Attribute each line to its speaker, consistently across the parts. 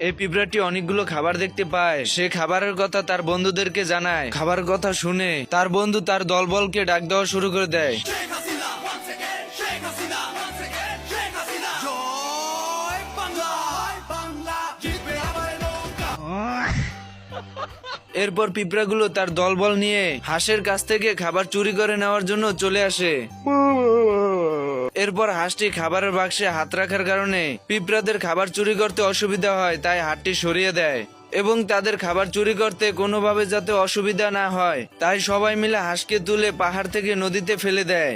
Speaker 1: এই পিঁপড়াটি অনেকগুলো খাবার দেখতে পায়। সে খাবারের কথা তার বন্ধুদেরকে জানায়। খাবারের কথা শুনে তার বন্ধু তার দলবলকে ডাক দেওয়া শুরু করে দেয়। এরপর পিঁপড়াগুলো তার দলবল নিয়ে হাঁসের কাছ থেকে খাবার চুরি করে নেওয়ার জন্য চলে আসে। এরপর হাঁসটি খাবারের বাক্সে হাত রাখার কারণে পিঁপড়াদের খাবার চুরি করতে অসুবিধা হয়, তাই হাতটি সরিয়ে দেয় এবং তাদের খাবার চুরি করতে কোনোভাবে যাতে অসুবিধা না হয় তাই সবাই মিলে হাঁসকে তুলে পাহাড় থেকে নদীতে ফেলে দেয়।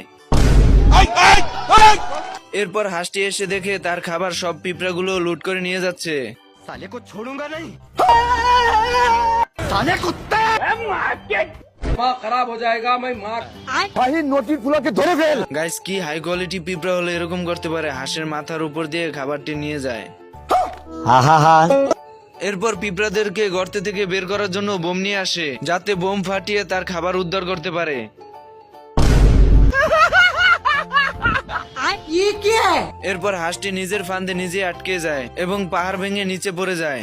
Speaker 1: এরপর হাঁসটি এসে দেখে তার খাবার সব পিঁপড়াগুলো লুট করে নিয়ে যাচ্ছে।
Speaker 2: साले को छोड़ूंगा नहीं साले कुत्ते
Speaker 3: दिमाग खराब हो जाएगा मैं मार
Speaker 2: भाई नोटिस फुला के धरे फेल
Speaker 1: গাইস, কি হাই কোয়ালিটি পিঁপড়া হলে এরকম করতে পারে? হাঁসের মাথার উপর দিয়ে খাবারটি নিয়ে যায়। এরপর পিঁপড়াদেরকে গর্ত থেকে বের করার জন্য বোম নিয়ে আসে, যাতে বোম ফাটিয়ে তার খাবার উদ্ধার করতে পারে।
Speaker 4: ये क्या है?
Speaker 1: এরপর হাঁসটি নিজের ফান্দে নিজে আটকে যায় এবং পাহাড় ভেঙে নিচে পড়ে যায়।